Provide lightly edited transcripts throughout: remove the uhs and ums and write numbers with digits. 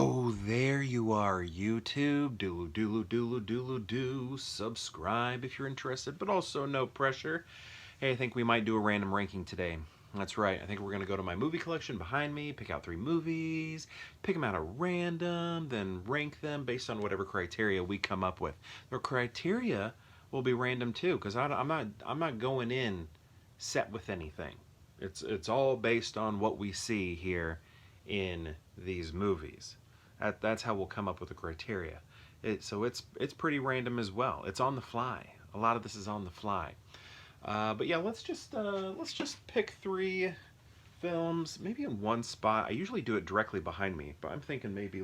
Oh, there you are, YouTube. Doodle doodle doodle doodle doo. Subscribe if you're interested, but also no pressure. Hey, I think we might do a random ranking today. That's right. I think we're going to go to my movie collection behind me, pick out 3 movies, pick them out at random, then rank them based on whatever criteria we come up with. The criteria will be random too, because I'm not going in set with anything. It's all based on what we see here in these movies. That's how we'll come up with the criteria. So it's pretty random as well. It's on the fly. A lot of this is on the fly. But yeah, let's just pick 3 films, maybe in one spot. I usually do it directly behind me, but I'm thinking maybe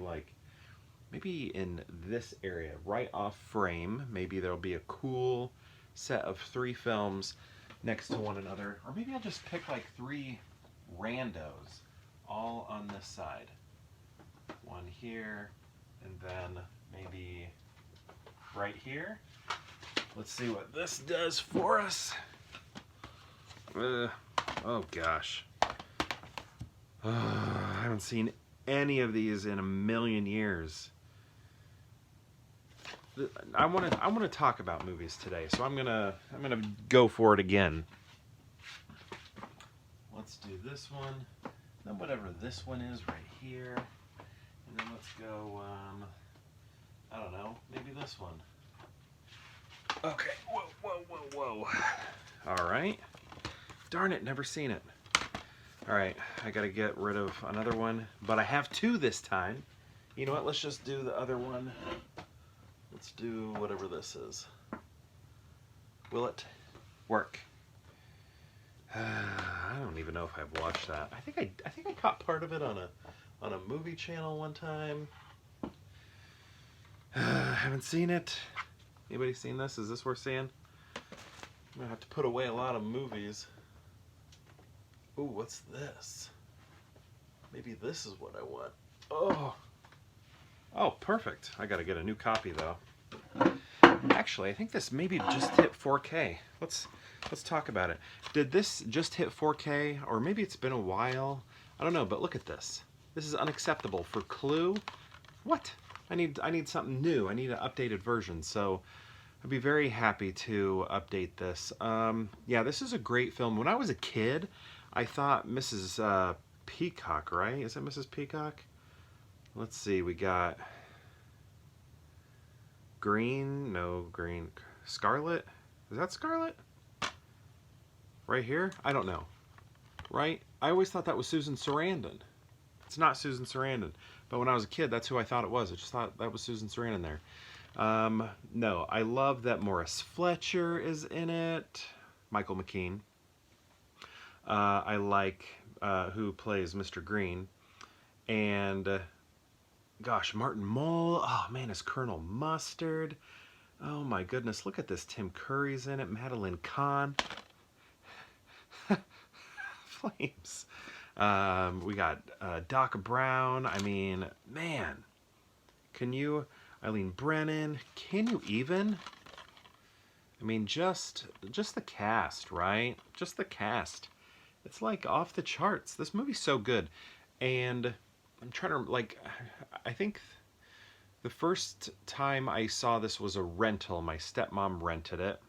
in this area, right off frame. Maybe there'll be a cool set of 3 films next to one another, or maybe I'll just pick like 3 randos all on this side. One here, and then maybe right here. Let's see what this does for us. Oh gosh. I haven't seen any of these in a million years. I want to talk about movies today, so I'm gonna go for it again. Let's do this one, then whatever this one is right here, and then let's go. I don't know, maybe this one. Okay. Whoa, whoa, whoa, whoa. All right. Darn it, never seen it. All right, I gotta get rid of another one, but I have 2 this time. You know what? Let's just do the other one. Let's do whatever this is. Will it work? I don't even know if I've watched that. I think I caught part of it on a movie channel one time. Haven't seen it. Anybody seen this? Is this worth seeing? I'm gonna have to put away a lot of movies. Ooh, what's this? Maybe this is what I want. Oh, perfect. I gotta get a new copy though. Actually, I think this maybe just hit 4K. Let's talk about it. Did this just hit 4K, or maybe it's been a while? I don't know, but look at this. This is unacceptable for Clue. What? I need something new. I need an updated version. So I'd be very happy to update this. Yeah, this is a great film. When I was a kid, I thought Mrs. Peacock, right? Is it Mrs. Peacock? Let's see, we got Green, no, Green, Scarlet? Is that Scarlet? Right here? I don't know. Right? I always thought that was Susan Sarandon. It's not Susan Sarandon. But when I was a kid, that's who I thought it was. I just thought that was Susan Sarandon there. No, I love that Morris Fletcher is in it. Michael McKean. I like who plays Mr. Green. And gosh, Martin Mull. Oh man, is Colonel Mustard. Oh my goodness, look at this. Tim Curry's in it. Madeline Kahn. Flames. We got Doc Brown. I mean, man. Can you... Eileen Brennan. Can you even? I mean, just the cast, right? Just the cast. It's like off the charts. This movie's so good. And I'm trying to, like, I think the first time I saw this was a rental. My stepmom rented it.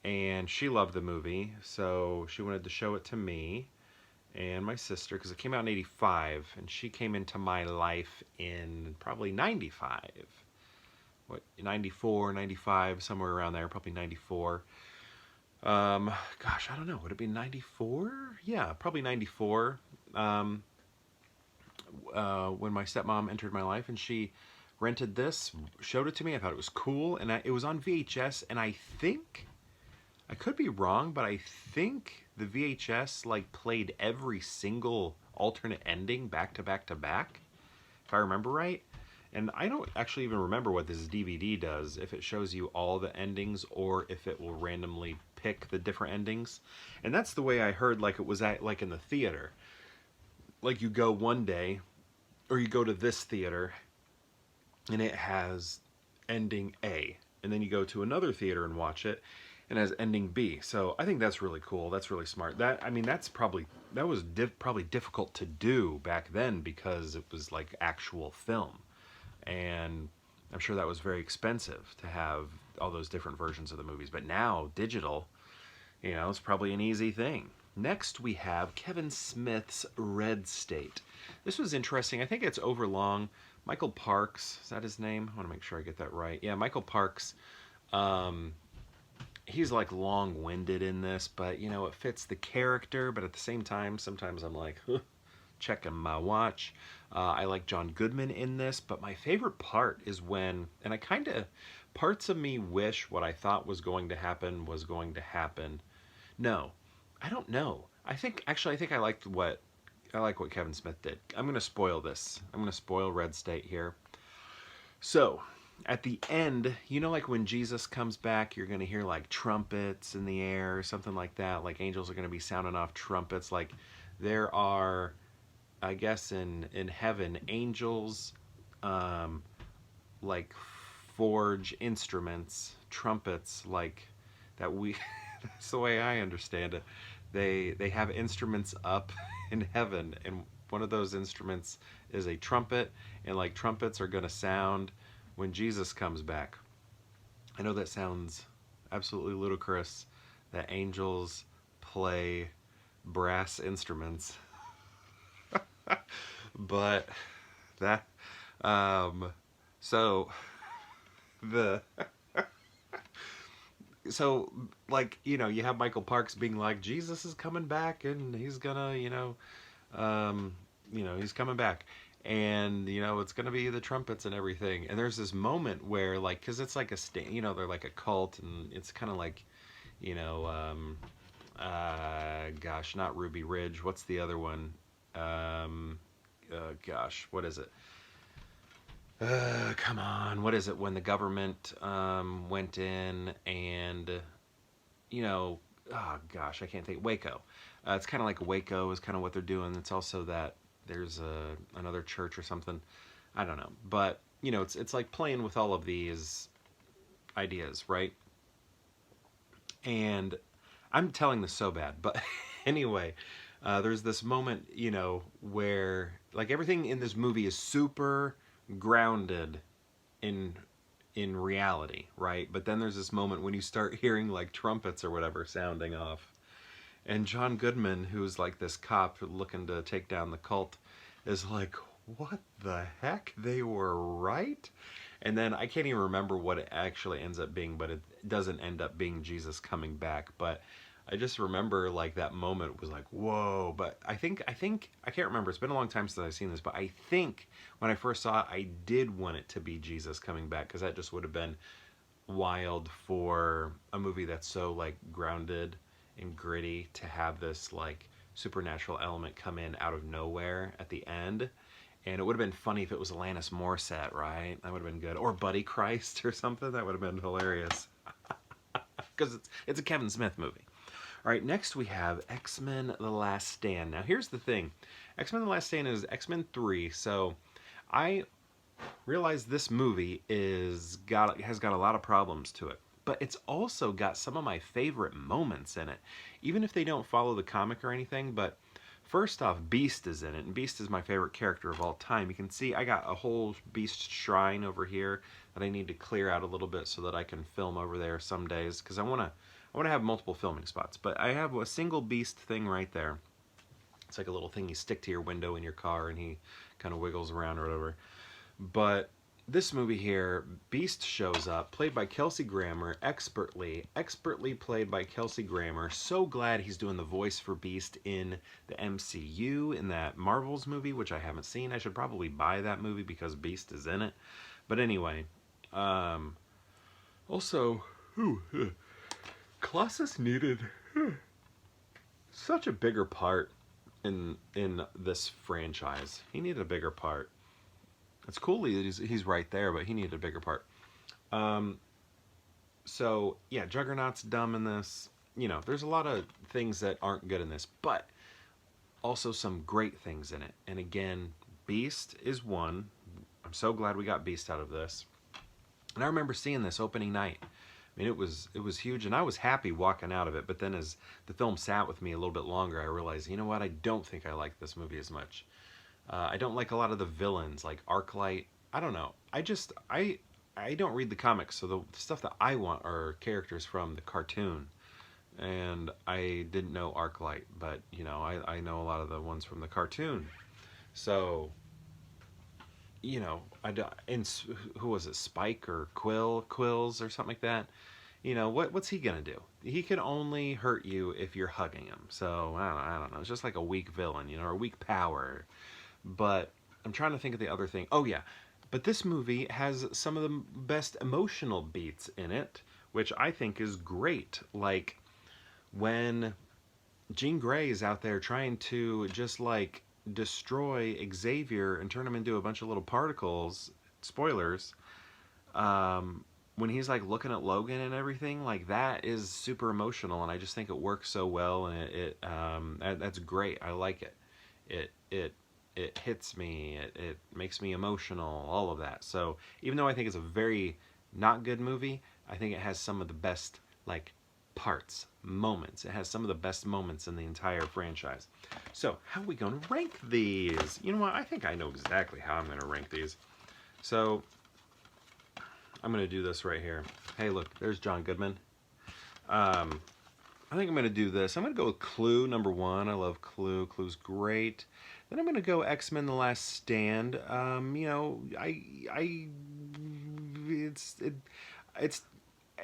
And she loved the movie, so she wanted to show it to me and my sister, because it came out in 85, and she came into my life in probably 95. What, 94, 95, somewhere around there, probably 94. Gosh, I don't know, would it be 94? Yeah, probably 94. When my stepmom entered my life, and she rented this, showed it to me. I thought it was cool, and it was on VHS, and I think... I could be wrong, but I think the VHS like played every single alternate ending back to back to back, if I remember right. And I don't actually even remember what this DVD does, if it shows you all the endings or if it will randomly pick the different endings. And that's the way I heard, like it was at like in the theater. Like you go one day, or you go to this theater, and it has ending A. And then you go to another theater and watch it, and as ending B. So I think that's really cool. That's really smart. That was probably difficult to do back then because it was like actual film, and I'm sure that was very expensive to have all those different versions of the movies. But now digital, it's probably an easy thing. Next, we have Kevin Smith's Red State. This was interesting. I think it's overlong. Michael Parks, is that his name? I want to make sure I get that right. Yeah, Michael Parks. Um, he's like long-winded in this, but it fits the character. But at the same time, sometimes I'm like, huh, checking my watch. I like John Goodman in this, but my favorite part is when, and I kind of, parts of me wish what I thought was going to happen was going to happen. No, I don't know. I like what Kevin Smith did. I'm gonna spoil this. I'm gonna spoil Red State here. So, at the end, like when Jesus comes back, you're gonna hear like trumpets in the air or something like that. Like angels are gonna be sounding off trumpets. Like there are, I guess in heaven, angels, um, like forge instruments, trumpets, like that we. That's the way I understand it. They have instruments up in heaven, and one of those instruments is a trumpet, and like trumpets are gonna sound when Jesus comes back. I know that sounds absolutely ludicrous that angels play brass instruments, but that um so the so like you have Michael Parks being like Jesus is coming back and he's gonna um he's coming back, and it's gonna be the trumpets and everything, and there's this moment where like because it's like they're like a cult, and it's kind of like you know gosh, not Ruby Ridge, what's the other one, gosh, what is it, come on, what is it when the government went in and oh gosh, I can't think. Waco. It's kind of like Waco is kind of what they're doing. It's also that there's another church or something. I don't know, but it's like playing with all of these ideas, right? And I'm telling this so bad, but anyway, there's this moment, where like everything in this movie is super grounded in reality, right? But then there's this moment when you start hearing like trumpets or whatever sounding off. And John Goodman, who's like this cop looking to take down the cult, is like, what the heck? They were right? And then I can't even remember what it actually ends up being, but it doesn't end up being Jesus coming back. But I just remember like that moment was like, whoa. But I can't remember. It's been a long time since I've seen this, but I think when I first saw it, I did want it to be Jesus coming back, because that just would have been wild for a movie that's so like grounded and gritty to have this like supernatural element come in out of nowhere at the end. And it would have been funny if it was Alanis Morissette, right? That would have been good. Or Buddy Christ or something. That would have been hilarious. Because it's a Kevin Smith movie. All right, next we have X-Men The Last Stand. Now here's the thing. X-Men The Last Stand is X-Men 3. So I realize this movie has got a lot of problems to it. But it's also got some of my favorite moments in it. Even if they don't follow the comic or anything, but first off, Beast is in it, and Beast is my favorite character of all time. You can see I got a whole Beast shrine over here that I need to clear out a little bit so that I can film over there some days, because I want to have multiple filming spots. But I have a single Beast thing right there. It's like a little thing you stick to your window in your car, and he kind of wiggles around or whatever. But this movie here, Beast shows up, played by Kelsey Grammer, expertly played by Kelsey Grammer. So glad he's doing the voice for Beast in the MCU, in that Marvel's movie, which I haven't seen. I should probably buy that movie because Beast is in it. But anyway, also, Colossus needed such a bigger part in this franchise. He needed a bigger part. It's cool he's right there, but he needed a bigger part. So, yeah, Juggernaut's dumb in this. There's a lot of things that aren't good in this, but also some great things in it. And again, Beast is one. I'm so glad we got Beast out of this. And I remember seeing this opening night I mean, it was huge, and I was happy walking out of it. But then, as the film sat with me a little bit longer, I realized, you know what? I don't think I like this movie as much. I don't like a lot of the villains, like Arclight. I don't know. I don't read the comics, so the stuff that I want are characters from the cartoon. And I didn't know Arclight, but you know, I know a lot of the ones from the cartoon. So you know, and who was it, Spike or Quills or something like that. You know, what's he gonna do? He can only hurt you if you're hugging him. So I don't know. It's just like a weak villain, you know, or a weak power. But I'm trying to think of the other thing. Oh yeah, but this movie has some of the best emotional beats in it, which I think is great. Like when Jean Grey is out there trying to just like destroy Xavier and turn him into a bunch of little particles. Spoilers. When he's like looking at Logan and everything, like that is super emotional, and I just think it works so well, and that's great. I like it. It hits me. It makes me emotional. All of that. So even though I think it's a very not good movie, I think it has some of the best like parts, moments. It has some of the best moments in the entire franchise. So how are we going to rank these? You know what? I think I know exactly how I'm going to rank these. So I'm going to do this right here. Hey, look, there's John Goodman. I think I'm going to do this. I'm going to go with Clue, number 1. I love Clue. Clue's great. Then I'm going to go X-Men: The Last Stand. You know,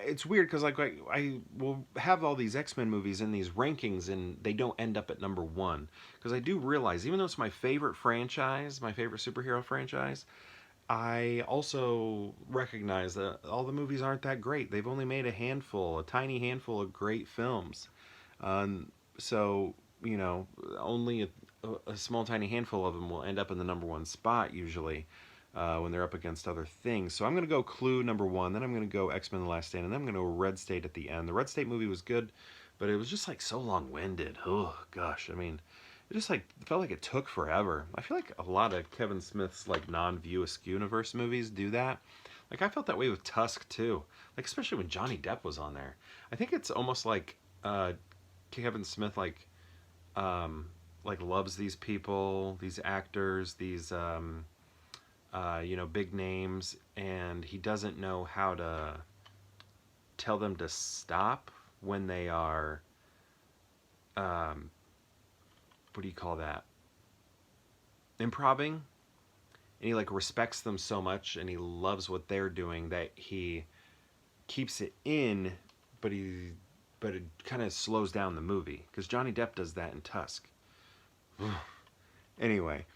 it's weird because like I will have all these X-Men movies in these rankings and they don't end up at number 1 because I do realize, even though it's my favorite franchise, my favorite superhero franchise, I also recognize that all the movies aren't that great. They've only made a tiny handful of great films. So, you know, only a small, tiny handful of them will end up in the number 1 spot usually when they're up against other things. So I'm going to go Clue, number 1. Then I'm going to go X-Men: The Last Stand. And then I'm going to go Red State at the end. The Red State movie was good, but it was just like so long-winded. Oh, gosh. I mean, it just like felt like it took forever. I feel like a lot of Kevin Smith's like non-View Askew universe movies do that. Like I felt that way with Tusk too. Like especially when Johnny Depp was on there. I think it's almost like Kevin Smith like loves these people, these actors, these you know, big names, and he doesn't know how to tell them to stop when they are what do you call that? Improving. And he like respects them so much and he loves what they're doing that he keeps it in, but it kind of slows down the movie because Johnny Depp does that in Tusk. Anyway,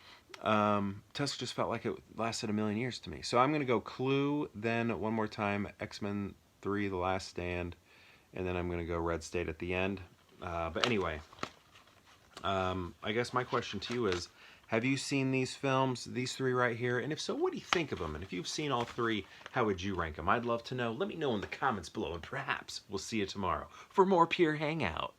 Tusk just felt like it lasted a million years to me. So I'm gonna go Clue, then one more time X-Men 3: The Last Stand, and then I'm gonna go Red State at the end. But anyway, I guess my question to you is, have you seen these films, these 3 right here? And if so, what do you think of them? And if you've seen all 3, how would you rank them? I'd love to know. Let me know in the comments below, and perhaps we'll see you tomorrow for more Pure Hangout.